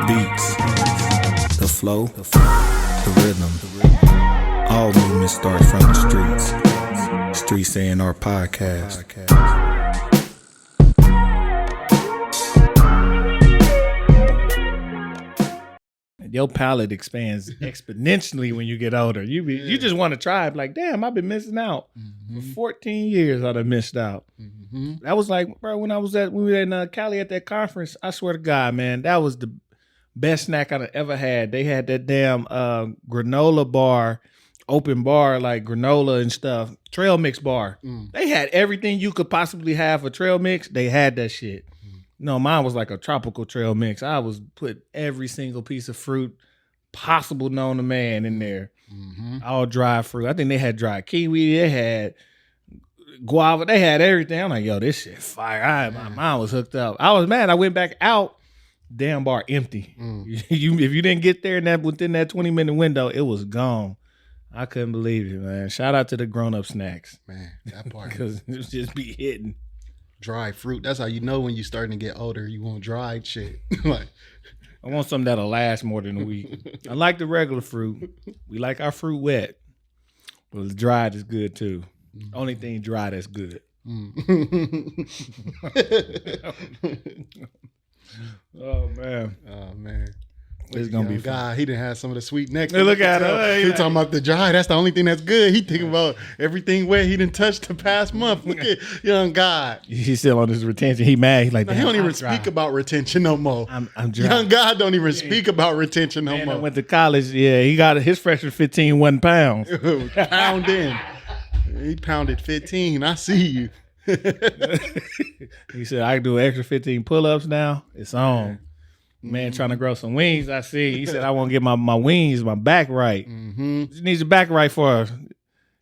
beats, the flow, the rhythm. All movement starts from the streets. Streets A&R Podcast. Your palate expands exponentially when you get older. You just want to try it. Like, damn, I've been missing out. For 14 years I done missed out. That was like, bro, when we were in Cali at that conference, I swear to God, man, that was the best snack I've ever had. They had that damn granola bar, open bar, like granola and stuff, trail mix bar. They had everything you could possibly have for trail mix. They had that shit. No, mine was like a tropical trail mix. I was put every single piece of fruit possible known to man in there. All dry fruit. I think they had dry kiwi. They had guava. They had everything. I'm like, yo, this shit fire. My mind was hooked up. I was mad. I went back out. Damn bar empty. If you didn't get there within that 20-minute window, it was gone. I couldn't believe it, man. Shout out to the grown-up snacks. Man, that part. Because it just be hitting. Dry fruit. That's how you know when you're starting to get older. You want dried shit. Like, I want something that'll last more than a week. I like the regular fruit. We like our fruit wet. But the dried is good too. Only thing dry that's good. Oh man. Oh man. It's gonna be fun. God, he didn't have some of the sweet neck. Hey, look at him. He talking about the dry. That's the only thing that's good. He thinking about everything wet he didn't touch the past month. Look at young God. He's still on his retention. He mad. He's like, No, he don't even speak about retention no more. I'm dry. Young God don't even speak about retention no Man, more. I went to college. Yeah, he got his freshman 15 1 pounds. Pound in. He pounded 15. I see you. He said, I can do an extra 15 pull-ups now. It's on. Man, trying to grow some wings. I see. He said, I want to get my wings, my back right. Just needs your back right for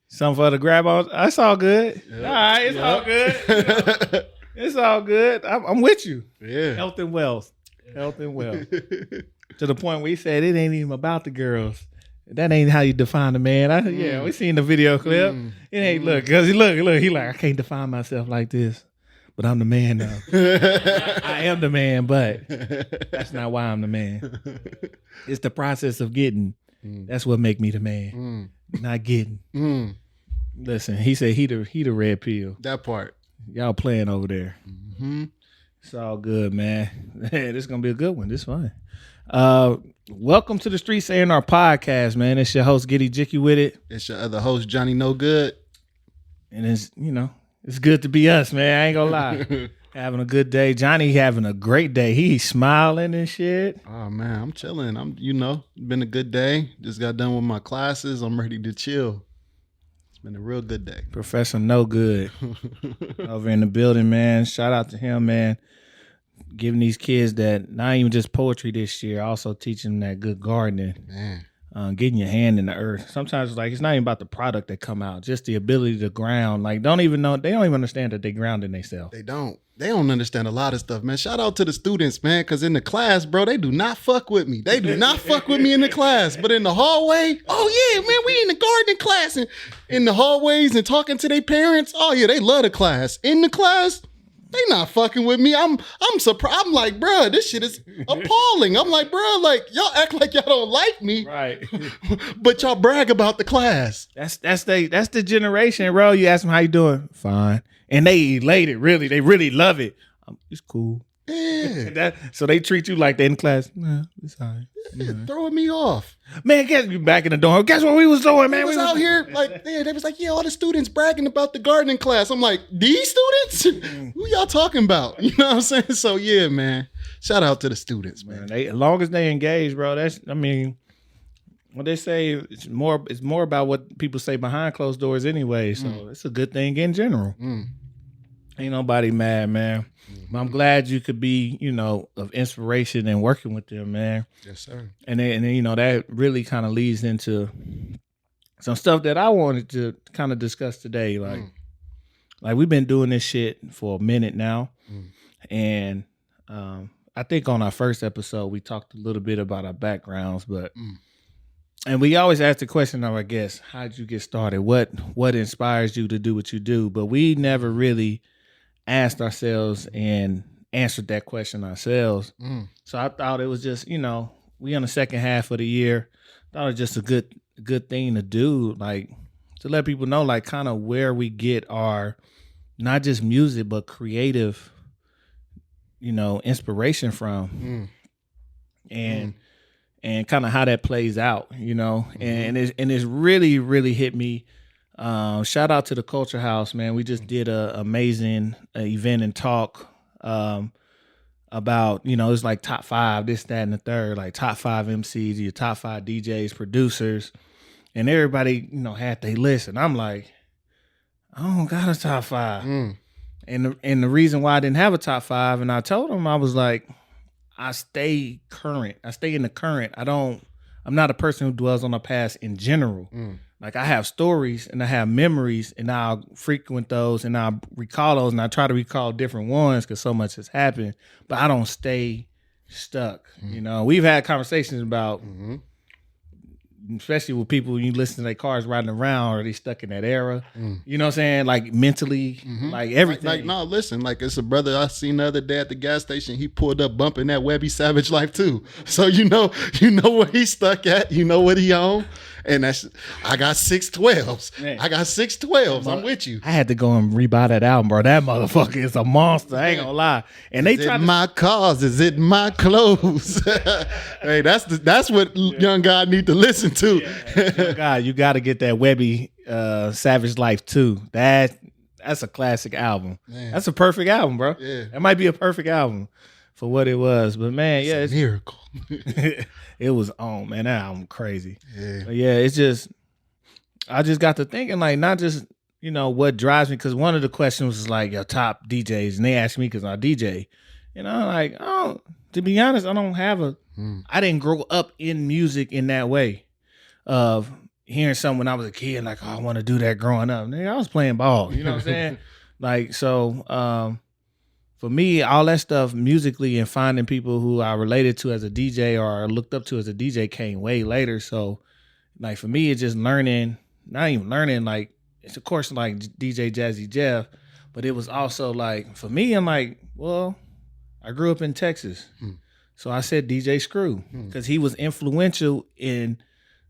something for her to grab on. That's all good. All right, it's all good. It's all good. I'm with you. Yeah. Health and wealth. Health and wealth. To the point where he said, it ain't even about the girls. That ain't how you define a man. Yeah, we seen the video clip. It ain't look, because he look, he like, I can't define myself like this. But I'm the man now. I am the man, but that's not why I'm the man. It's the process of getting. That's what make me the man. Not getting. Listen, he said he the red pill. That part. Y'all playing over there. It's all good, man. This is gonna be a good one. This fun. Welcome to the Streets A&R Podcast, man. It's your host Giddy Jicky with it. It's your other host Johnny No Good. And it's good to be us, man. I ain't gonna lie. Having a good day. Johnny having a great day. He's smiling and shit. Oh man, I'm chilling. Been a good day. Just got done with my classes. I'm ready to chill. It's been a real good day. Professor No Good over in the building, man. Shout out to him, man. Giving these kids that, not even just poetry this year, also teaching them that good gardening. Man. Getting your hand in the earth. Sometimes it's not even about the product that come out, just the ability to ground. Like, they don't even understand that they grounding themselves. They don't understand a lot of stuff, man. Shout out to the students, man, because in the class, bro, they do not fuck with me. They do not fuck with me in the class. But in the hallway, oh yeah, man, we in the gardening class and in the hallways and talking to their parents. Oh yeah, they love the class. In the class, they not fucking with me. I'm surprised. I'm like, bro, this shit is appalling. I'm like, bro, like, y'all act like y'all don't like me, Right. but y'all brag about the class. That's the generation, bro. You ask them how you doing, fine, and they elated. Really, they really love it. It's cool. Yeah. So they treat you like they in class. Nah, it's all right. Throwing me off. Man, guess you back in the dorm. Guess what we was doing, man? We was out here like, yeah, they was like, yeah, all the students bragging about the gardening class. I'm like, these students? Who y'all talking about? You know what I'm saying? So yeah, man. Shout out to the students, man. As long as they engage, bro. What they say, it's more about what people say behind closed doors anyway. So it's a good thing in general. Ain't nobody mad, man. I'm glad you could be, of inspiration and working with them, man. Yes, sir. And then that really kind of leads into some stuff that I wanted to kind of discuss today. Like we've been doing this shit for a minute now. And I think on our first episode, we talked a little bit about our backgrounds, and we always ask the question of our guests, how'd you get started? What inspires you to do what you do? But we never really asked ourselves and answered that question ourselves. So I thought it was just, we on the second half of the year. Thought it was just a good thing to do, like to let people know, like kind of where we get our not just music but creative, inspiration from, and kind of how that plays out, and it's really hit me. Shout out to the Culture House, man. We just did a amazing event and talk about, it's like top 5, this, that, and the third, like top 5 MCs, your top 5 DJs, producers, and everybody, had their list. And I'm like, I don't got a top 5. And the reason why I didn't have a top 5, and I told them, I was like, I stay current. I stay in the current. I'm not a person who dwells on the past in general. Like I have stories and I have memories, and I'll frequent those and I'll recall those, and I try to recall different ones because so much has happened, but I don't stay stuck. We've had conversations about, especially with people, you listen to their cars riding around, or they stuck in that era. You know what I'm saying? Like mentally, like everything. Like, no, listen, like it's a brother I seen the other day at the gas station. He pulled up bumping that Webby Savage Life too. So you know where he stuck at. You know what he on. And I got 612s. Man. I got 612s. I'm with you. I had to go and rebuy that album, bro. That motherfucker is a monster. I ain't gonna lie. And they Is try it to my cars? Is it my clothes? Hey, that's what young God need to listen to. Oh, God, you got to get that Webby Savage Life too. That's a classic album. Man. That's a perfect album, bro. Yeah. That might be a perfect album for what it was. But man, yeah, It's a miracle. it was on, man. That album crazy. Yeah. But yeah, it's just, I just got to thinking, like, not just, what drives me, because one of the questions was like your top DJs, and they asked me because I DJ. Like, to be honest, I don't have I didn't grow up in music in that way of hearing something when I was a kid, like, I want to do that growing up. Nigga, I was playing ball, you know what I'm saying? Like, so, for me, all that stuff musically and finding people who I related to as a DJ or looked up to as a DJ came way later. So, like, for me, it's just learning, not even learning, like, it's of course like DJ Jazzy Jeff, but it was also like, for me, I'm like, well, I grew up in Texas. So I said DJ Screw because he was influential in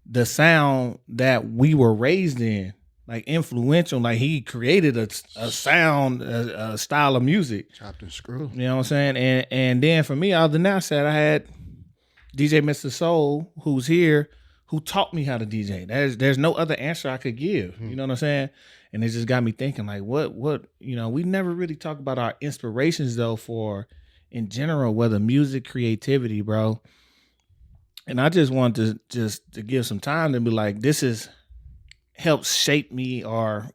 the sound that we were raised in. Like influential, like he created a sound, a style of music. Chopped and screw. You know what I'm saying? And then for me, other than that, I had DJ Mr. Soul, who's here, who taught me how to DJ. There's no other answer I could give. You know what I'm saying? And it just got me thinking, like, what we never really talk about our inspirations though for in general, whether music, creativity, bro. And I just wanted to give some time to be like, this is helps shape me or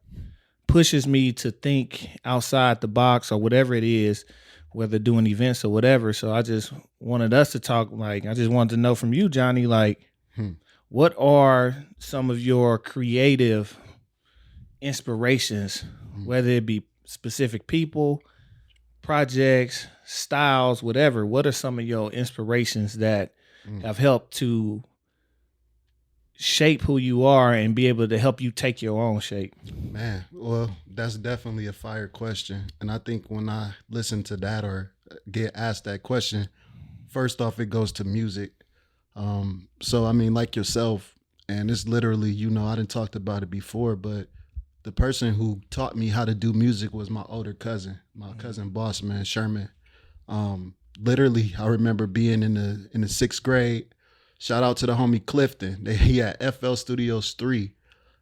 pushes me to think outside the box or whatever it is, whether doing events or whatever. So I just wanted us to talk, like, I just wanted to know from you, Johnny, like, what are some of your creative inspirations, whether it be specific people, projects, styles, whatever? What are some of your inspirations that have helped to shape who you are and be able to help you take your own shape? Man, well, that's definitely a fire question. And I think when I listen to that or get asked that question, first off, it goes to music. So, I mean, like yourself, and it's literally, I didn't talked about it before, but the person who taught me how to do music was my older cousin, my cousin Boss Man Sherman. Literally, I remember being in the 6th grade. Shout out to the homie Clifton. He had FL Studios 3.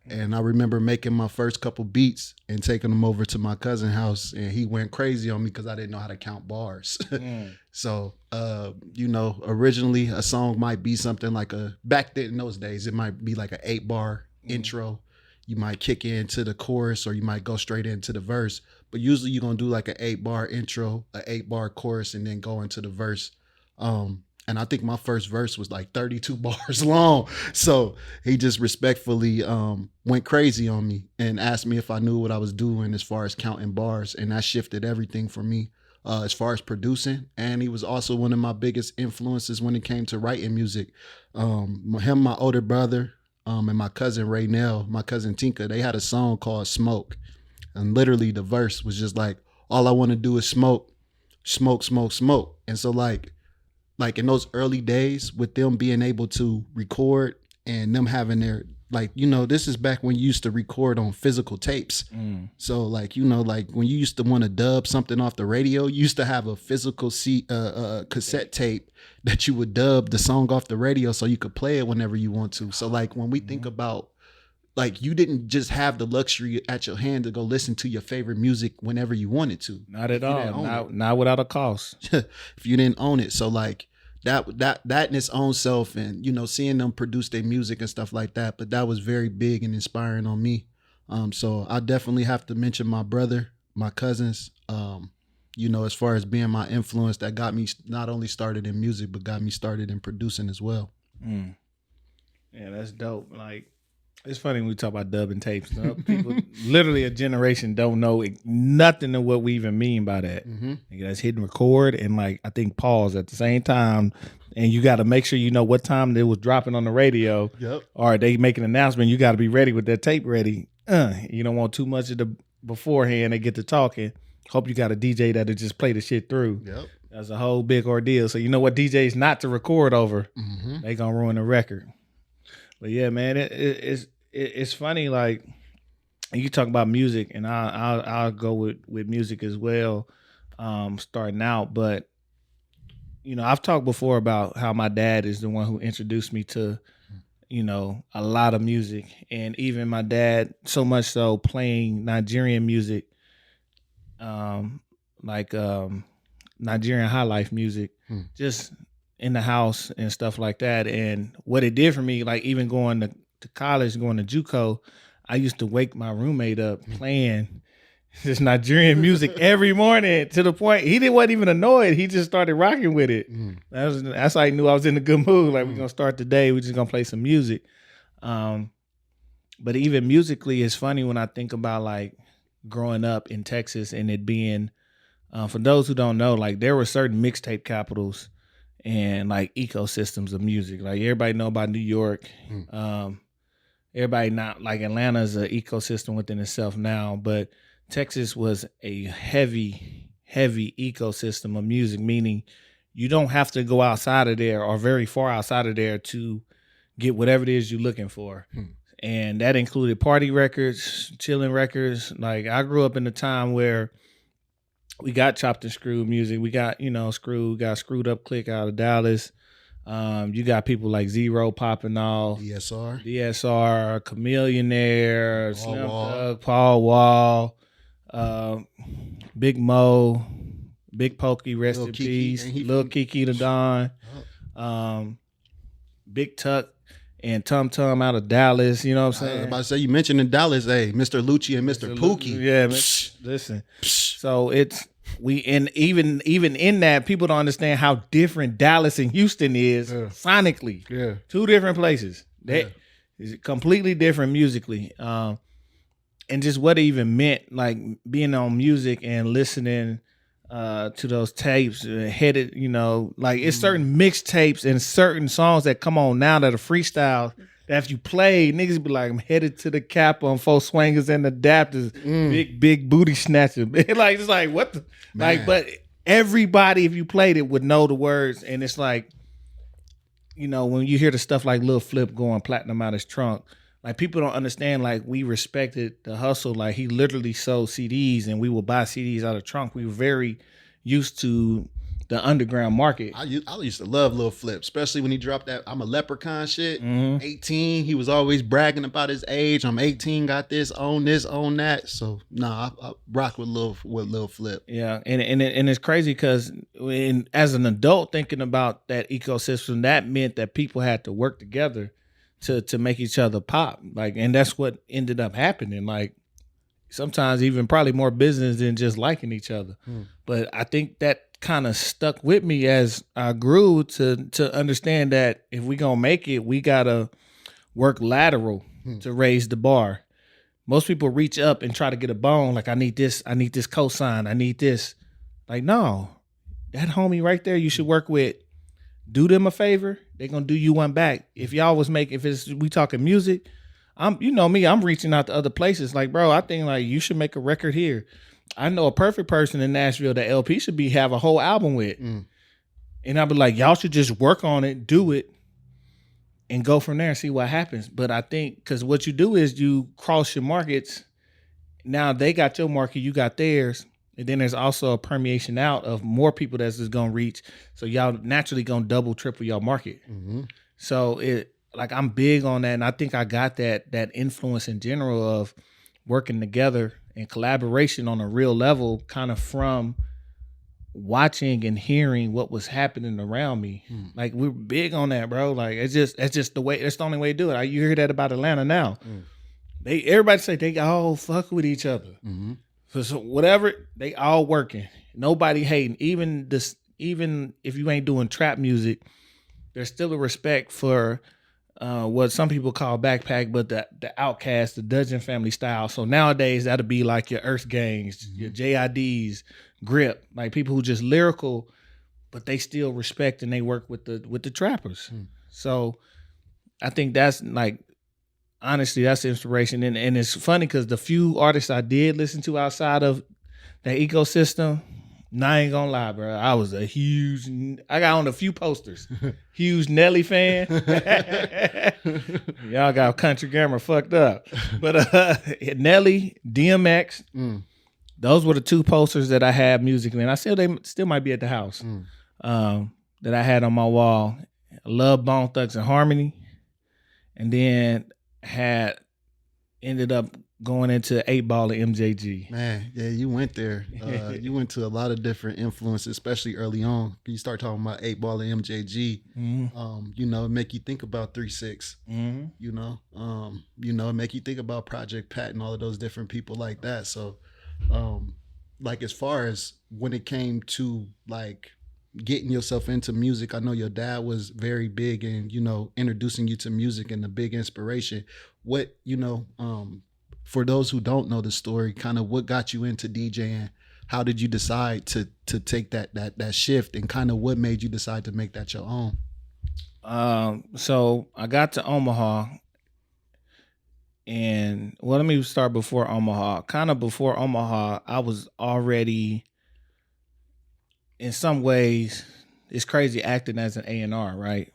And I remember making my first couple beats and taking them over to my cousin's house. And he went crazy on me because I didn't know how to count bars. So, originally a song might be something like back then in those days, it might be like an 8-bar intro. You might kick into the chorus or you might go straight into the verse. But usually you're going to do like an 8-bar intro, an 8-bar chorus, and then go into the verse. And I think my first verse was like 32 bars long. So he just respectfully went crazy on me and asked me if I knew what I was doing as far as counting bars. And that shifted everything for me as far as producing. And he was also one of my biggest influences when it came to writing music. Him, my older brother, and my cousin Raynell, my cousin Tinka, they had a song called Smoke. And literally the verse was just like, all I want to do is smoke. smoke, smoke, smoke. And so like in those early days with them being able to record and them having their, like, you know, this is back when you used to record on physical tapes. So like, you know, like when you used to want to dub something off the radio, you used to have a physical cassette tape that you would dub the song off the radio so you could play it whenever you want to. So like when we think about, like, you didn't just have the luxury at your hand to go listen to your favorite music whenever you wanted to. Not at all. Not without a cost. If you didn't own it. So like that in its own self, and, you know, seeing them produce their music and stuff like that. But that was very big and inspiring on me. So I definitely have to mention my brother, my cousins, you know, as far as being my influence that got me not only started in music, but got me started in producing as well. Yeah, that's dope. Like, it's funny when we talk about dubbing tapes. People, literally a generation don't know nothing of what we even mean by that. That's hitting record and, like, I think pause at the same time. And you got to make sure you know what time it was dropping on the radio. Or they make an announcement. You got to be ready with that tape ready. You don't want too much of the beforehand. They get to talking. Hope you got a DJ that'll just play the shit through. That's a whole big ordeal. So you know what DJs not to record over. They gonna ruin the record. But yeah, man, it's funny. Like, you talk about music, and I'll go with music as well, starting out. But, you know, I've talked before about how my dad is the one who introduced me to, you know, a lot of music, and even my dad, so much so, playing Nigerian music, Nigerian high life music, just in the house and stuff like that. And what it did for me, like, even going to college, going to JUCO, I used to wake my roommate up playing this Nigerian music every morning, to the point he wasn't even annoyed. He just started rocking with it. That's how I knew I was in a good mood. Like, we're gonna start the day, we're just gonna play some music. But even musically, it's funny when I think about, like, growing up in Texas and it being, for those who don't know, like, there were certain mixtape capitals and, like, ecosystems of music. Like, everybody know about New York. Everybody not, like, Atlanta's an ecosystem within itself now, but Texas was a heavy ecosystem of music, meaning you don't have to go outside of there or very far outside of there to get whatever it is you're looking for. And that included party records, chilling records. Like, I grew up in a time where we got chopped and screwed music. We got, you know, Screwed Up Click out of Dallas. You got people like Zero popping off. DSR, Chameleonaire, Slim Thug, Paul Wall, Big Mo, Big Pokey, rest in peace. Lil Kiki the Don, Big Tuck, and Tum Tum out of Dallas. You know what I'm saying? I was about to say, you mentioned in Dallas, Mr. Lucci and Mr. Pookie. Yeah, listen. So even in that, people don't understand how different Dallas and Houston is sonically. Two different places. Is completely different musically. And just what it even meant, like, being on music and listening to those tapes, headed, you know, like, it's certain mixtapes and certain songs that come on now that are freestyle, that if you play, niggas be like, I'm headed to the Kappa on Four Swangers and Adapters, big booty snatcher. Like, it's like, what the, like, but everybody, if you played it, would know the words. And it's like, you know, when you hear the stuff like Lil Flip going platinum out his trunk, like, people don't understand, like, we respected the hustle. Like, he literally sold CDs and we would buy CDs out of trunk. We were very used to the underground market. I used to love Lil Flip, especially when he dropped that I'm a Leprechaun shit. 18, he was always bragging about his age. I'm 18, got this, own that. So, I rock with Lil Flip. Yeah, and it's crazy because as an adult thinking about that ecosystem, that meant that people had to work together to make each other pop. Like, and that's what ended up happening. Like, sometimes even probably more business than just liking each other. But I think that kind of stuck with me as I grew to understand that if we gonna make it, we gotta work lateral to raise the bar. Most people reach up and try to get a bone, like, I need this cosign, I need this. Like, no, that homie right there you should work with, do them a favor, they're gonna do you one back. If y'all was we talking music, you know me, I'm reaching out to other places. Like, bro, I think, like, you should make a record here. I know a perfect person in Nashville that LP should have a whole album with. And I'd be like, y'all should just work on it, do it, and go from there and see what happens. But I think because what you do is you cross your markets. Now they got your market, you got theirs. And then there's also a permeation out of more people that's just gonna reach. So y'all naturally gonna double, triple your market. So I'm big on that, and I think I got that influence in general of working together and collaboration on a real level, kind of from watching and hearing what was happening around me. Like we're big on that, bro. Like that's just the way. That's the only way to do it. You hear that about Atlanta now. Everybody say they all fuck with each other. So whatever, they all working. Nobody hating. Even if you ain't doing trap music, there's still a respect for what some people call backpack, but the Outkast, the Dungeon Family style. So nowadays that'll be like your Earth Gangs, your JIDs, Grip, like people who just lyrical, but they still respect and they work with the trappers. So I think that's like, honestly, that's inspiration. And it's funny because the few artists I did listen to outside of that ecosystem, I ain't gonna lie, bro. I was I got on a few posters. Huge Nelly fan. Y'all got Country Grammar fucked up. But Nelly, DMX, those were the two posters that I had musically. And I still, they still might be at the house that I had on my wall. I love Bone Thugs and Harmony. And then ended up going into 8 Ball and MJG. Man, yeah, you went there. You went to a lot of different influences, especially early on. You start talking about 8 Ball and MJG. You know, it make you think about 3-6. You know, it make you think about Project Pat and all of those different people like that. So, like as far as when it came to like getting yourself into music, I know your dad was very big in, you know, introducing you to music and a big inspiration. What, you know, for those who don't know the story, kind of what got you into DJing? How did you decide to take that shift, and kind of what made you decide to make that your own? So I got to Omaha, and well, let me start before Omaha. Kind of before Omaha, I was already, in some ways, it's crazy acting as an A&R, right?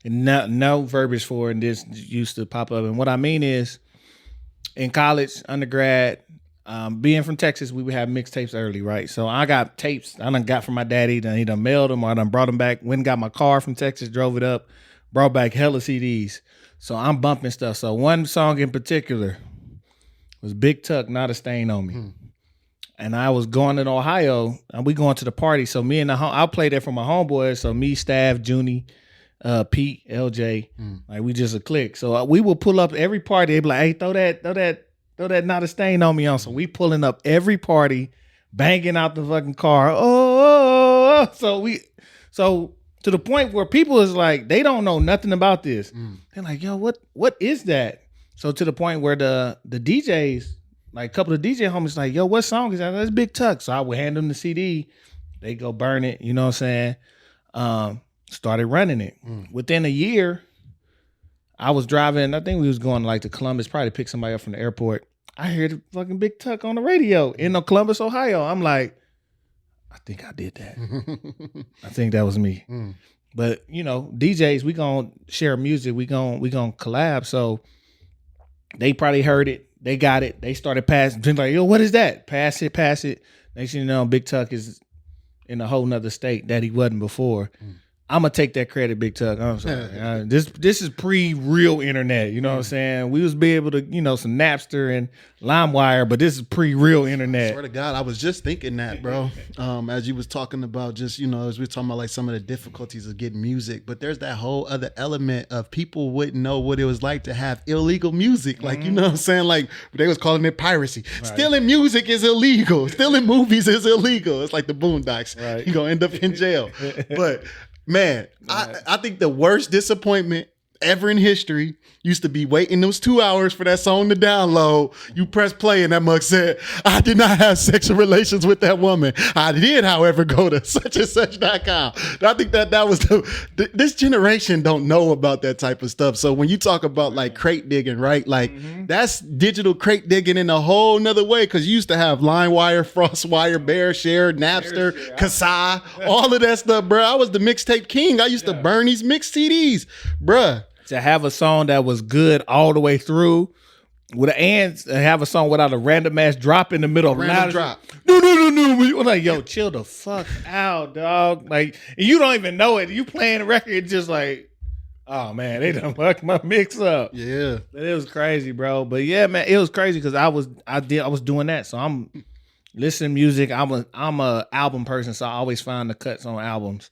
And no verbiage for it, and this used to pop up. And what I mean is, in college, undergrad, being from Texas, we would have mixtapes early, right? So I got tapes I done got from my daddy. He done mailed them, or I done brought them back. Went and got my car from Texas, drove it up, brought back hella CDs. So I'm bumping stuff. So one song in particular was Big Tuck, Not a Stain on Me. And I was going to Ohio, and we going to the party. So me and I played there for my homeboys. So me, Stav, Junie, Pete, LJ, like we just a clique. So we will pull up every party. They be like, "Hey, throw that Not a Stain on Me on." So we pulling up every party, banging out the fucking car. So to the point where people is like, they don't know nothing about this. They're like, "Yo, what is that?" So to the point where the DJs, like a couple of DJ homies, like, "Yo, what song is that?" That's Big Tuck. So I would hand them the CD. They go burn it. You know what I'm saying? Started running it. Within a year, I was driving. I think we was going like to Columbus, probably to pick somebody up from the airport. I heard the fucking Big Tuck on the radio in Columbus, Ohio. I'm like, I think I did that. I think that was me. But you know, DJs, we gonna share music. We gonna collab. So they probably heard it. They got it. They started passing. Like, yo, what is that? Pass it. Next thing you know, Big Tuck is in a whole nother state that he wasn't before. I'm gonna take that credit, Big Tuck. I'm sorry. This is pre-real internet. You know what I'm saying? We was be able to, you know, some Napster and LimeWire, but this is pre-real internet. Swear to God, I was just thinking that, bro. As you was talking about, just, you know, as we were talking about like some of the difficulties of getting music, but there's that whole other element of people wouldn't know what it was like to have illegal music. Like, you know what I'm saying? Like they was calling it piracy. Right. Stealing music is illegal. Stealing movies is illegal. It's like the Boondocks. Right. You're gonna end up in jail. But man, I think the worst disappointment ever in history used to be waiting those 2 hours for that song to download. You press play and that mug said, I did not have sexual relations with that woman. I did, however, go to such and such.com. I think that was this generation don't know about that type of stuff. So when you talk about like crate digging, right? Like that's digital crate digging in a whole nother way. Cause you used to have LimeWire, FrostWire, BearShare, Napster, Kazaa, all of that stuff, bro. I was the mixtape king. I used to burn these mixed CDs, bruh. To have a song that was good all the way through, and have a song without a random ass drop in the middle. Random drop. No. We're like, yo, chill the fuck out, dog. Like, and you don't even know it. You playing the record, just like, oh man, they done fucked my mix up. Yeah, it was crazy, bro. But yeah, man, it was crazy because I was doing that. So I'm listening to music. I'm a album person, so I always find the cuts on albums.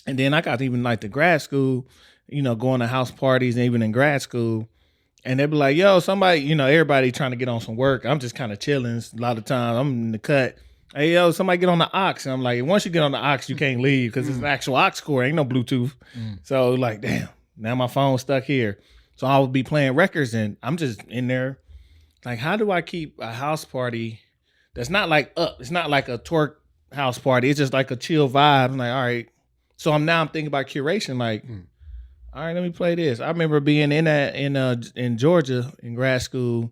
And then I got even like the grad school. Going to house parties and even in grad school. And they'd be like, yo, somebody, everybody trying to get on some work. I'm just kind of chilling. A lot of times I'm in the cut. Hey, yo, somebody get on the aux. And I'm like, once you get on the aux, you can't leave because it's an actual aux cord. Ain't no Bluetooth. So like, damn, now my phone's stuck here. So I would be playing records and I'm just in there. Like, how do I keep a house party that's not like up? It's not like a twerk house party. It's just like a chill vibe. I'm like, all right. So I'm thinking about curation. Like, all right, let me play this. I remember being in Georgia in grad school,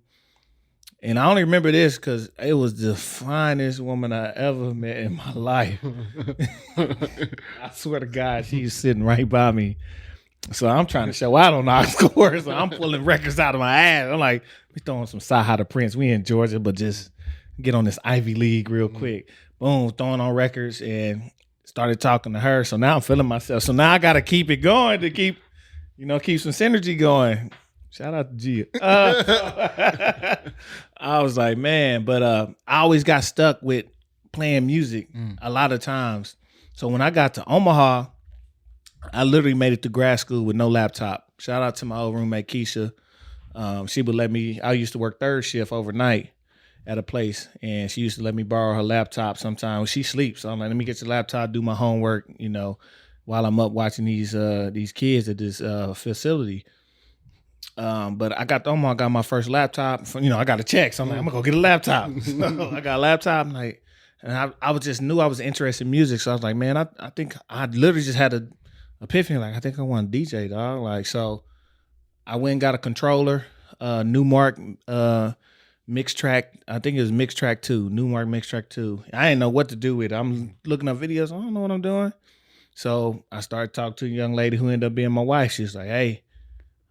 and I only remember this because it was the finest woman I ever met in my life. I swear to God, she's sitting right by me. So I'm trying to show out on aux cord, so I'm pulling records out of my ass. I'm like, we throwing some Saha the Prince. We in Georgia, but just get on this Ivy League real quick. Boom, throwing on records and started talking to her. So now I'm feeling myself. So now I got to keep it going to keep some synergy going. Shout out to Gia. I was like, man, but I always got stuck with playing music a lot of times. So when I got to Omaha, I literally made it to grad school with no laptop. Shout out to my old roommate, Keisha. She would let me, I used to work third shift overnight at a place, and she used to let me borrow her laptop sometimes. She sleeps, so I'm like, let me get your laptop, do my homework, while I'm up watching these kids at this facility. But I got to Omaha, I got my first laptop. I got a check, so I'm like, I'm gonna go get a laptop. So I got a laptop, and I was just knew I was interested in music, so I was like, man, I think I literally just had an epiphany, like I think I want to DJ, dog. Like, so I went and got a controller, Newmark Mixtrack. I think it was Mixtrack 2, Newmark Mixtrack 2. I didn't know what to do with it. I'm looking up videos. I don't know what I'm doing. So I started talking to a young lady who ended up being my wife. She was like, hey,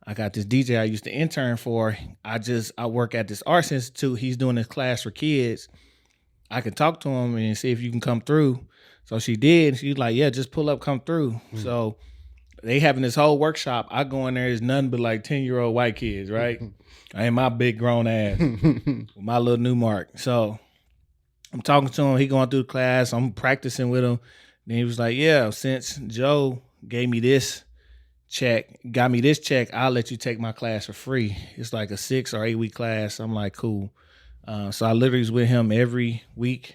I got this DJ I used to intern for. I work at this arts institute. He's doing this class for kids. I can talk to him and see if you can come through. So she did. She's like, yeah, just pull up, come through. So they having this whole workshop. I go in there, it's nothing but like 10-year-old white kids, right? I ain't my big grown ass with my little Newmark. So I'm talking to him. He going through the class. I'm practicing with him. Then he was like, yeah, since Joe gave me this check, I'll let you take my class for free. It's like a 6 or 8 week class. I'm like, cool. So I literally was with him every week,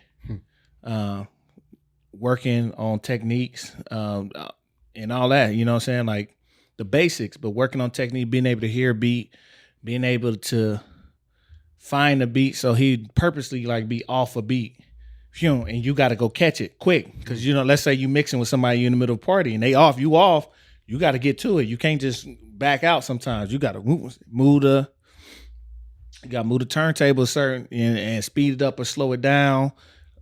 working on techniques and all that, you know what I'm saying? Like the basics, but working on technique, being able to hear a beat, being able to find a beat. So he'd purposely like be off a beat. And you got to go catch it quick. Because, let's say you mixing with somebody you in the middle of a party and they off, you got to get to it. You can't just back out sometimes. You got to move the turntable certain and speed it up or slow it down,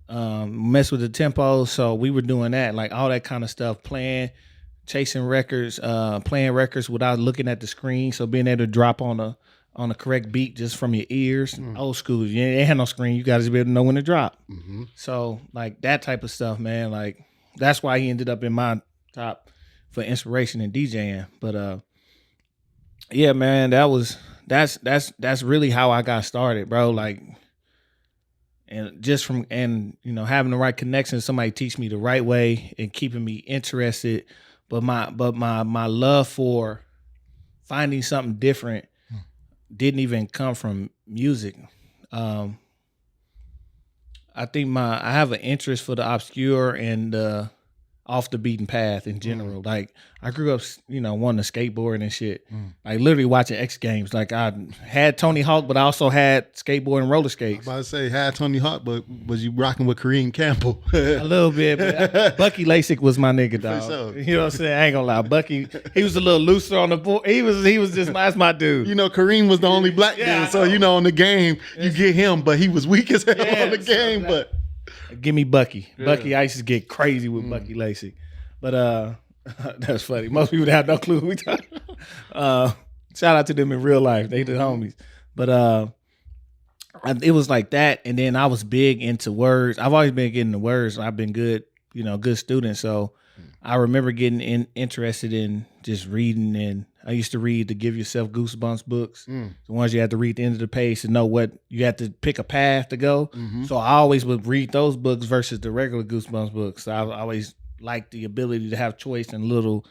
mess with the tempo. So we were doing that, like all that kind of stuff, chasing records, playing records without looking at the screen. So being able to drop on a correct beat just from your ears. Old school, you ain't had no screen. You got to be able to know when to drop. So like that type of stuff, man. Like that's why he ended up in my top for inspiration in DJing. But yeah, man, that's really how I got started, bro. Like, and just from having the right connections, somebody teach me the right way and keeping me interested. But my love for finding something different didn't even come from music. I think I have an interest for the obscure and off the beaten path in general. Like I grew up, wanting to skateboard and shit. Like literally watching X Games. Like I had Tony Hawk, but I also had skateboard and roller I was skates. about to say, had Tony Hawk, but was you rocking with Kareem Campbell? A little bit, but Bucky Lasik was my nigga, dog. sure. You know what I'm saying? I ain't gonna lie. Bucky, he was a little looser on the board. He was just that's my dude. Kareem was the only black Yeah, dude, so on the game you get him, but he was weak as hell on the game. But Give me Bucky. Bucky, I used to get crazy with Bucky Lasik. But that's funny. Most people have no clue who we talking about. Shout out to them in real life. They the homies. But it was like that. And then I was big into words. I've always been getting the words. I've been good, good student. So I remember getting interested in just reading. And I used to read the Give Yourself Goosebumps books. The ones you had to read the end of the page to know what you had to pick a path to go. So I always would read those books versus the regular Goosebumps books. I always liked the ability to have choice and little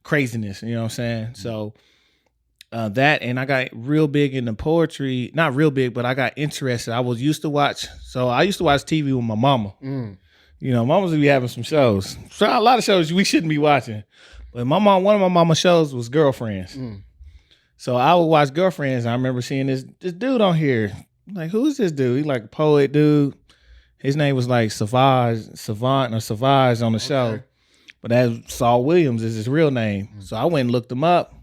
craziness. You know what I'm saying? So that, and I got real big into poetry. Not real big, but I got interested. I used to watch TV with my mama. Mamas would be having some shows. So a lot of shows we shouldn't be watching. But one of my mama's shows was Girlfriends. So I would watch Girlfriends. And I remember seeing this dude on here. I'm like, who is this dude? He like a poet dude. His name was like Savage on the show. But that Saul Williams is his real name. So I went and looked him up.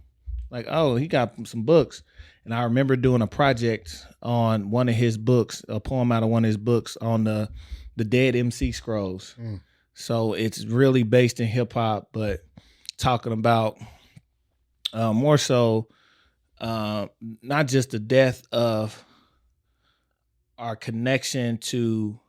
Like, oh, he got some books. And I remember doing a project on one of his books, a poem out of one of his books on the Dead MC Scrolls. So it's really based in hip hop, but talking about more so not just the death of our connection to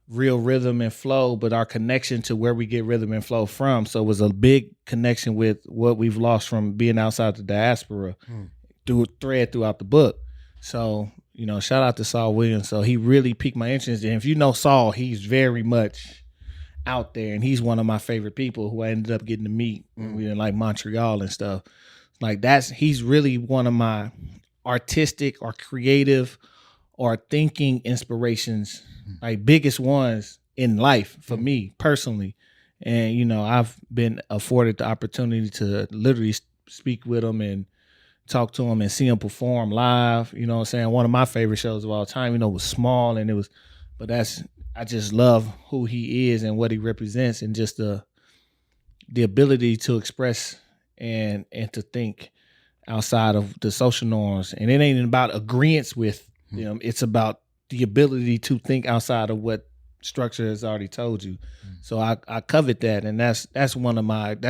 real rhythm and flow, but our connection to where we get rhythm and flow from. So it was a big connection with what we've lost from being outside the diaspora through a thread throughout the book. So, shout out to Saul Williams. So he really piqued my interest. And if you know Saul, he's very much out there, and he's one of my favorite people who I ended up getting to meet when we were in like Montreal and stuff. Like he's really one of my artistic or creative or thinking inspirations, like biggest ones in life for me personally. And, I've been afforded the opportunity to literally speak with him and talk to him and see him perform live. You know what I'm saying? One of my favorite shows of all time, was small, and I just love who he is and what he represents, and just the ability to express and to think outside of the social norms. And it ain't about agreeance with them. It's about the ability to think outside of what structure has already told you. So I covet that. And that's that's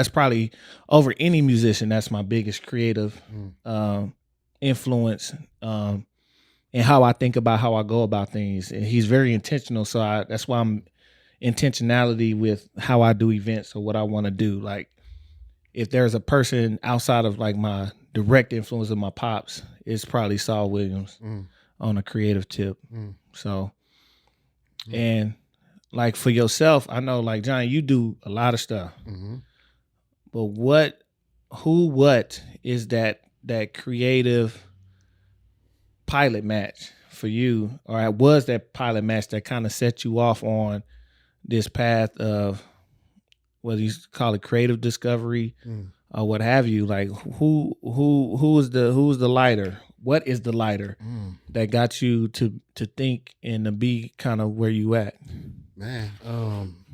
probably over any musician, that's my biggest creative influence and how I think about how I go about things. And he's very intentional. So that's why I'm intentionality with how I do events or what I want to do. Like if there's a person outside of like my direct influence of my pops, it's probably Saul Williams on a creative tip. So, and like for yourself, I know like Johnny, you do a lot of stuff, but what is that creative pilot match for you, or was that pilot match that kind of set you off on this path of whether you call it creative discovery or what have you? Like who is the lighter? What is the lighter that got you to think and to be kind of where you at? Man,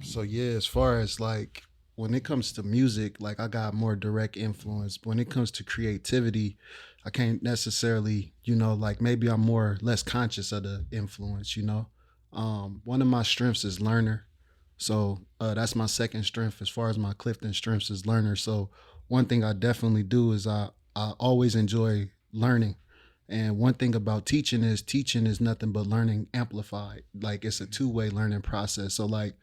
so yeah, as far as like when it comes to music, like I got more direct influence. When it comes to creativity, I can't necessarily, like maybe I'm less conscious of the influence, One of my strengths is learner. So that's my second strength as far as my Clifton strengths is learner. So one thing I definitely do is I always enjoy learning. And one thing about teaching is nothing but learning amplified. Like it's a two-way learning process. So like,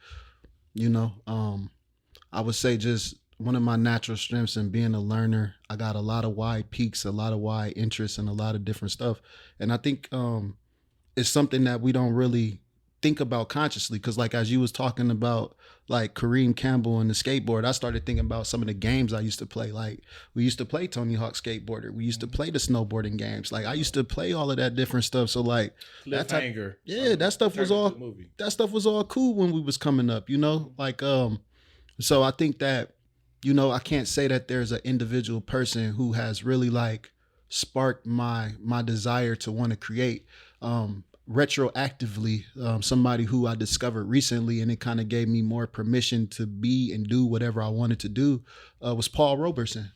I would say just one of my natural strengths in being a learner, I got a lot of wide peaks, a lot of wide interests, and a lot of different stuff. And I think it's something that we don't really think about consciously, because like as you was talking about like Kareem Campbell and the skateboard, I started thinking about some of the games I used to play. Like we used to play Tony Hawk Skateboarder, we used to play the snowboarding games. Like I used to play all of that different stuff. So like that stuff was all cool when we was coming up, Like So I think that, you know, I can't say that there's an individual person who has really like sparked my desire to want to create. Retroactively, somebody who I discovered recently, and it kind of gave me more permission to be and do whatever I wanted to do, was Paul Roberson.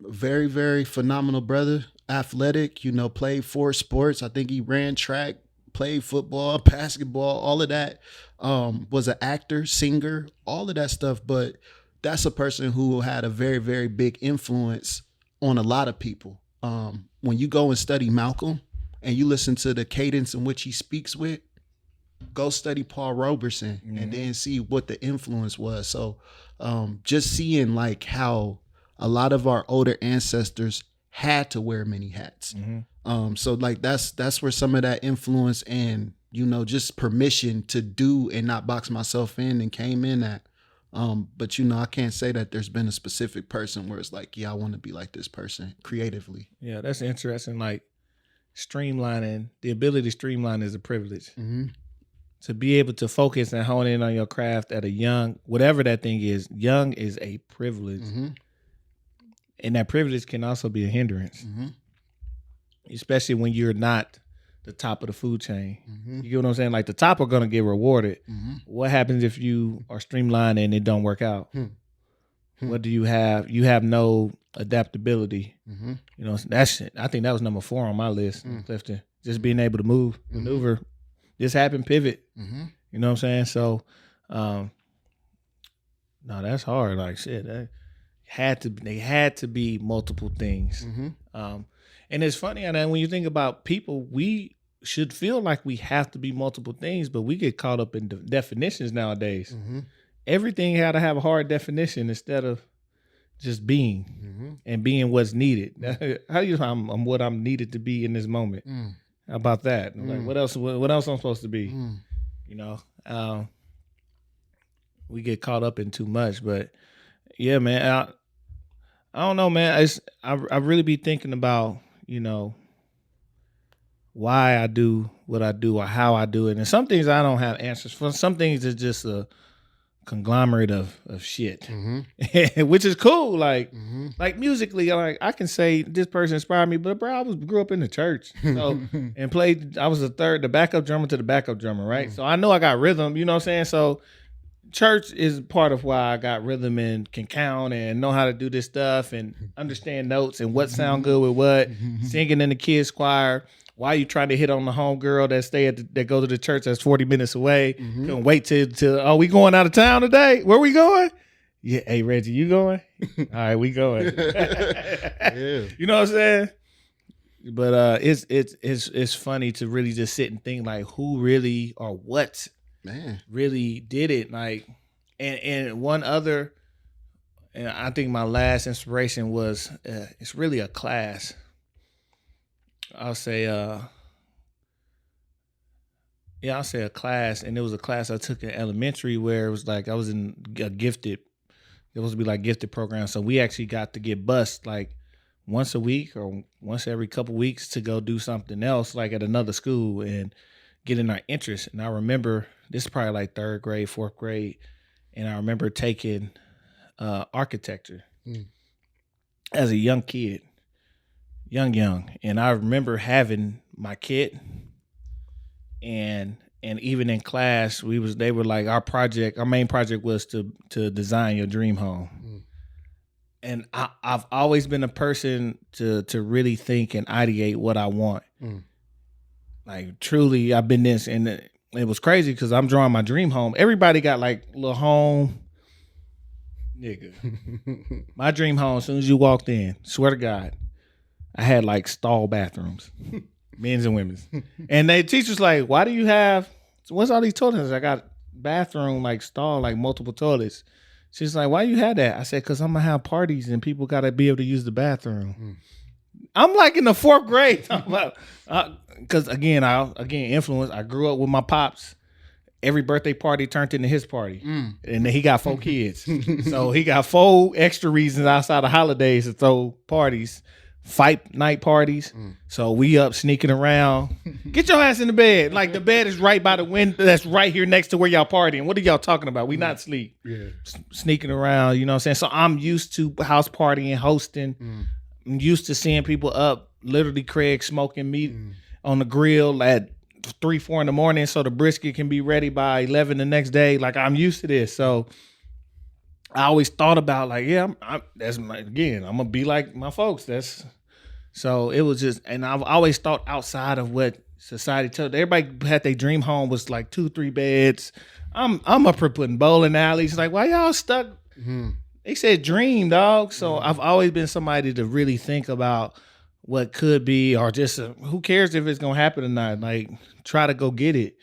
Very, very phenomenal brother, athletic, you know, played 4 sports. I think he ran track, played football, basketball, all of that. Was an actor, singer, all of that stuff. But that's a person who had a very, very big influence on a lot of people. When you go and study Malcolm and you listen to the cadence in which he speaks with, go study Paul Roberson and then see what the influence was. So just seeing like how a lot of our older ancestors had to wear many hats. So like that's where some of that influence and, you know, just permission to do and not box myself in and came in at. But you know, I can't say that there's been a specific person where it's like, yeah, I want to be like this person creatively. Yeah, that's interesting. Like streamlining, the ability to streamline is a privilege. To be able to focus and hone in on your craft at a young, whatever that thing is, young is a privilege. And that privilege can also be a hindrance, especially when you're not the top of the food chain. You get what I'm saying? Like the top are going to get rewarded. What happens if you are streamlined and it don't work out? What do you have? You have no adaptability. You know, that's I think that was number 4 on my list, Clifton. Just being able to move, maneuver, just happen, pivot. You know what I'm saying? So, no, that's hard. Like shit, they had to be multiple things. And it's funny, and when you think about people, we should feel like we have to be multiple things, but we get caught up in definitions nowadays. Everything had to have a hard definition instead of just being and being what's needed. How do you know I'm what I'm needed to be in this moment? How about that? Like what else? What else I'm supposed to be? You know, we get caught up in too much, but yeah, man. I don't know, man. I really be thinking about, you know, why I do what I do or how I do it. And some things I don't have answers for. Some things it's just a conglomerate of shit, which is cool. Like musically, like I can say this person inspired me, but bro, I grew up in the church, so and played. I was the backup drummer to the backup drummer, right? So I know I got rhythm. You know what I'm saying? So church is part of why I got rhythm and can count and know how to do this stuff and understand notes and what sound good with what. Singing in the kids choir. Why you trying to hit on the homegirl that go to the church that's 40 minutes away? Couldn't wait till oh, we going out of town today? Where we going? Yeah, hey Reggie, you going? All right, we going. Yeah. You know what I'm saying? But it's funny to really just sit and think like who really or what really did it. Like and one other, and I think my last inspiration was it's really a class. I'll say a class, and it was a class I took in elementary where it was like I was in a gifted, it was to be like gifted program. So we actually got to get bused like once a week or once every couple weeks to go do something else like at another school and get in our interest. And I remember this is probably like 3rd grade, 4th grade, and I remember taking architecture as a young kid. Young. And I remember having my kit and even in class, they were like our main project was to design your dream home. And I've always been a person to really think and ideate what I want. Like truly I've been this, and it was crazy because I'm drawing my dream home. Everybody got like a little home. Nigga. My dream home, as soon as you walked in, swear to God, I had like stall bathrooms, men's and women's. And the teacher's like, why do you have, what's all these toilets? I got bathroom, like stall, like multiple toilets. She's like, why you had that? I said, because I'm going to have parties and people got to be able to use the bathroom. I'm like in the 4th grade. Because again, influence. I grew up with my pops. Every birthday party turned into his party. And then he got 4 kids. So he got 4 extra reasons outside of holidays to throw parties. fight night parties. So we up sneaking around. Get your ass in the bed. Like the bed is right by the window. That's right here next to where y'all partying. What are y'all talking about? We not sleep. Yeah. Sneaking around. You know what I'm saying? So I'm used to house partying, hosting. I'm used to seeing people up. Literally, Craig smoking meat on the grill at 3, 4 in the morning, so the brisket can be ready by 11 the next day. Like I'm used to this. So I always thought about like, yeah, that's again, I'm gonna be like my folks. So it was just, and I've always thought outside of what society told. Everybody had their dream home was like 2, 3 beds. I'm up for putting bowling alleys. Like, why y'all stuck? They said dream, dog. So I've always been somebody to really think about what could be, or just who cares if it's gonna happen or not. Like, try to go get it.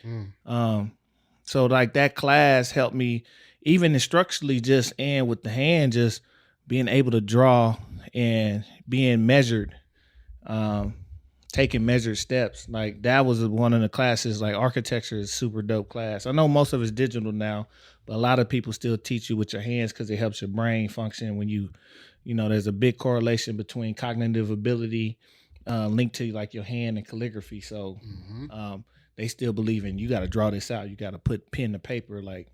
So like that class helped me. Even instructionally, just and with the hand, just being able to draw and being measured, taking measured steps. Like that was one of the classes. Like architecture is super dope class. I know most of it's digital now, but a lot of people still teach you with your hands because it helps your brain function. When you know, there's a big correlation between cognitive ability linked to like your hand and calligraphy. So they still believe in you got to draw this out. You got to put pen to paper, like.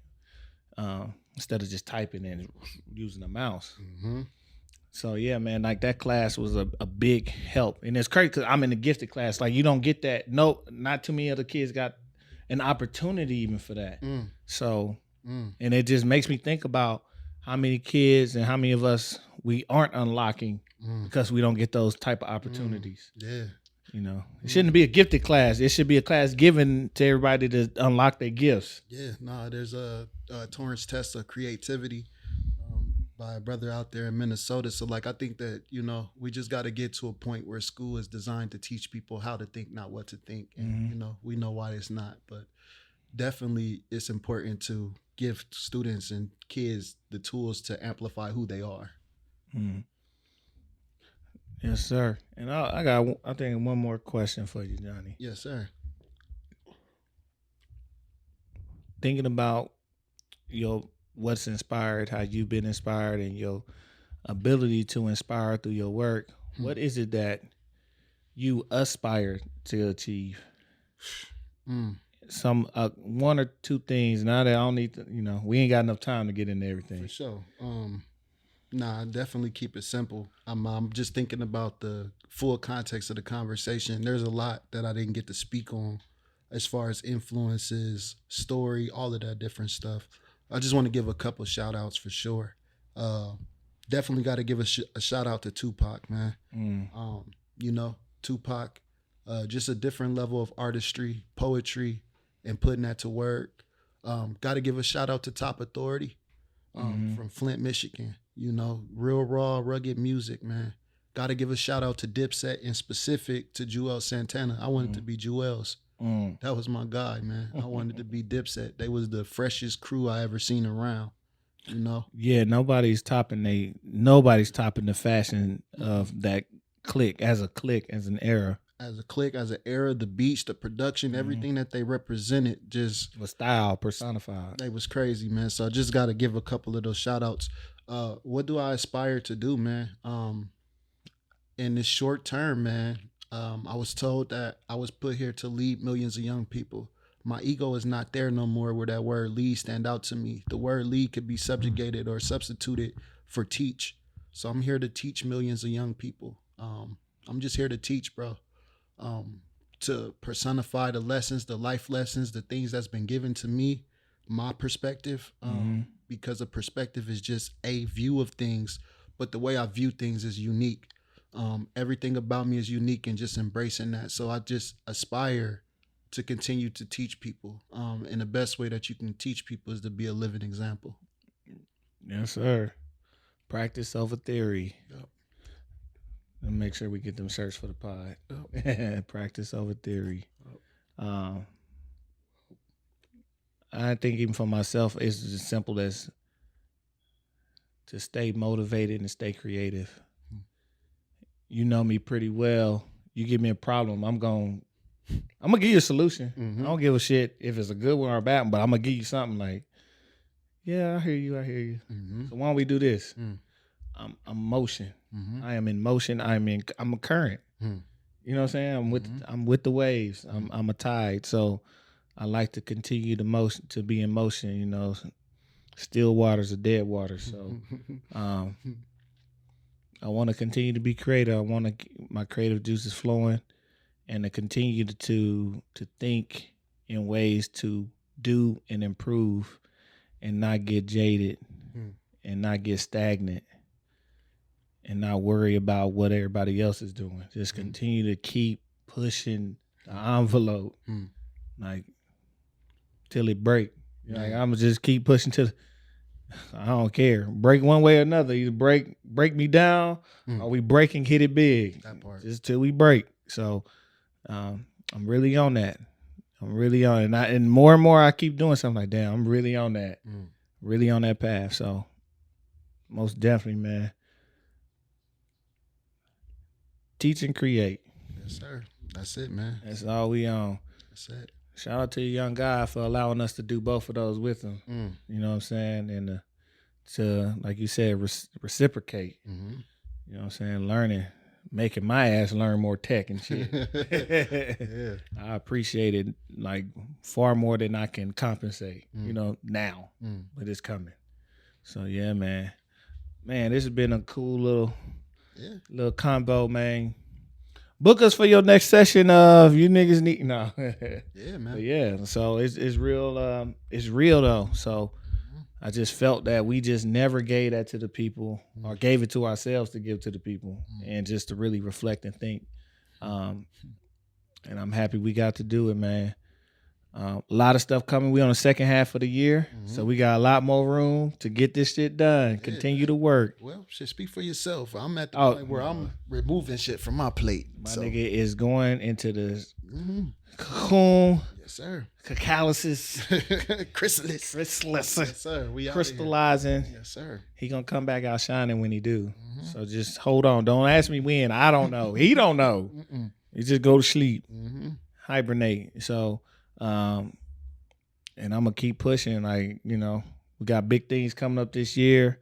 Instead of just typing and using a mouse. So yeah, man, like that class was a big help. And it's crazy because I'm in the gifted class. Like you don't get that. No, not too many other kids got an opportunity even for that. So, and it just makes me think about how many kids and how many of us we aren't unlocking because we don't get those type of opportunities. Yeah. You know, it shouldn't be a gifted class. It should be a class given to everybody to unlock their gifts. Yeah, no, there's a Torrance Test of Creativity by a brother out there in Minnesota. So like, I think that, you know, we just got to get to a point where school is designed to teach people how to think, not what to think. And, you know, we know why it's not, but definitely it's important to give students and kids the tools to amplify who they are. Yes, sir. And I think one more question for you, Johnny. Yes, sir. Thinking about what's inspired, how you've been inspired, and your ability to inspire through your work. What is it that you aspire to achieve? Some 1 or 2 things. Now that I don't need to, you know, we ain't got enough time to get into everything. For sure. Nah, I definitely keep it simple. I'm just thinking about the full context of the conversation. There's a lot that I didn't get to speak on as far as influences, story, all of that different stuff. I just want to give a couple shout outs for sure. Definitely got to give a shout out to Tupac, man. You know, Tupac, just a different level of artistry, poetry, and putting that to work. Got to give a shout out to Top Authority from Flint, Michigan. You know, real raw, rugged music, man. Got to give a shout out to Dipset, in specific to Juelz Santana. I wanted to be Juelz. That was my guy, man. I wanted to be Dipset. They was the freshest crew I ever seen around. You know? Yeah, nobody's topping the fashion of that clique, as an era. As a clique, as an era, the beats, the production, everything that they represented just was style personified. They was crazy, man. So I just got to give a couple of those shout outs. What do I aspire to do, man? In this short term, man, I was told that I was put here to lead millions of young people. My ego is not there no more where that word lead stand out to me. The word lead could be subjugated or substituted for teach. So I'm here to teach millions of young people. I'm just here to teach, bro. To personify the lessons, the life lessons, the things that's been given to me, my perspective, because a perspective is just a view of things, but the way I view things is unique. Everything about me is unique, and just embracing that. So I just aspire to continue to teach people. And the best way that you can teach people is to be a living example. Yes, sir. Practice over theory. Yep. And make sure we get them shirts for the pod. Yep. Practice over theory. Yep. I think even for myself, it's as simple as to stay motivated and stay creative. You know me pretty well. You give me a problem, I'm gonna give you a solution. I don't give a shit if it's a good one or a bad one, but I'm gonna give you something like, yeah, I hear you. So why don't we do this? I'm motion. Mhm. I am in motion. I'm a current. Mm. You know what I'm saying? I'm with the waves. I'm a tide. So I like to continue to be in motion. You know, still waters are dead waters. So I want to continue to be creative. I want to my creative juices flowing, and to continue to think in ways to do and improve, and not get jaded, and not get stagnant, and not worry about what everybody else is doing. Just continue to keep pushing the envelope, like till it break. Like I'm gonna just keep pushing till I don't care. Break one way or another. Either break me down, or we break and hit it big. That part. Just till we break. So I'm really on that. I'm really on it. And more and more I keep doing something like that. I'm really on that. Really on that path. So most definitely, man. Teach and create. Yes, sir. That's it, man. That's all we on. That's it. Shout out to the young guy for allowing us to do both of those with him. You know what I'm saying? And to, like you said, reciprocate. Mm-hmm. You know what I'm saying? Learning, making my ass learn more tech and shit. Yeah. I appreciate it like far more than I can compensate, you know, now. But it's coming. So yeah, man. Man, this has been a cool little combo, man. Book us for your next session of You Niggas Need No. Yeah, man. But yeah, so it's real. It's real though. So I just felt that we just never gave that to the people, or gave it to ourselves to give to the people, and just to really reflect and think. And I'm happy we got to do it, man. A lot of stuff coming. We on the second half of the year, so we got a lot more room to get this shit done. Continue to work. Well, shit, speak for yourself. I'm at the point where I'm removing shit from my plate. My nigga is going into the cocoon. Yes, sir. Cacalysis. Chrysalis. Yes, sir. We crystallizing. Yes, sir. He gonna come back out shining when he do. So just hold on. Don't ask me when. I don't know. He don't know. You just go to sleep. Hibernate. So and I'm gonna keep pushing. Like, you know, we got big things coming up this year.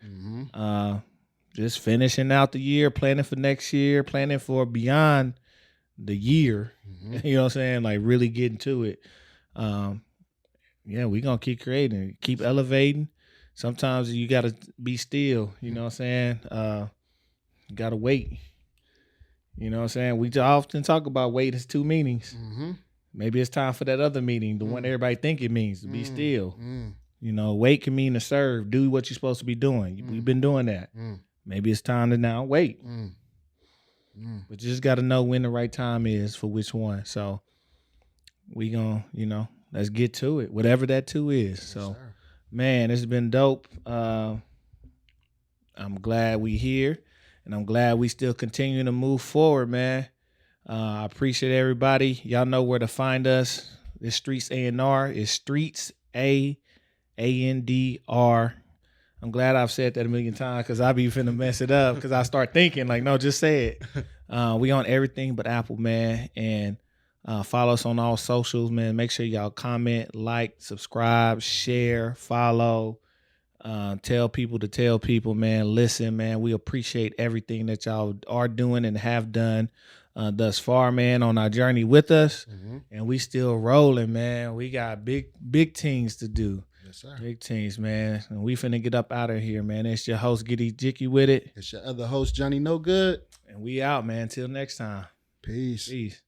Just finishing out the year, planning for next year, planning for beyond the year. You know what I'm saying? Like really getting to it. Yeah, we gonna keep creating, keep elevating. Sometimes you gotta be still, you know what I'm saying? You gotta wait. You know what I'm saying? We often talk about wait has two meanings. Maybe it's time for that other meaning, the one everybody think it means, to be still. You know, wait can mean to serve, do what you're supposed to be doing. We've been doing that. Maybe it's time to now wait. But you just got to know when the right time is for which one. So we gonna, you know, let's get to it, whatever that two is. So, man, it's been dope. I'm glad we here, and I'm glad we still continue to move forward, man. I appreciate everybody. Y'all know where to find us. It's Streets A&R. It's Streets A&R. I'm glad I've said that a million times, because I be finna mess it up, because I start thinking like, no, just say it. We on everything but Apple, man. And follow us on all socials, man. Make sure y'all comment, like, subscribe, share, follow. Tell people to tell people, man. Listen, man, we appreciate everything that y'all are doing and have done thus far, man, on our journey with us. And we still rolling, man. We got big things to do. Yes, sir. Big teams, man. And we finna get up out of here, man. It's your host, Giddy Jicky with it. It's your other host, Johnny No Good. And we out, man. Till next time. Peace. Peace.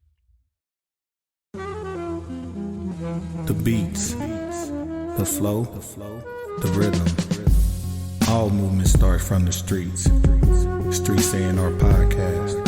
The beats, the flow, the rhythm. All movement starts from the streets. Streets A&R Podcast.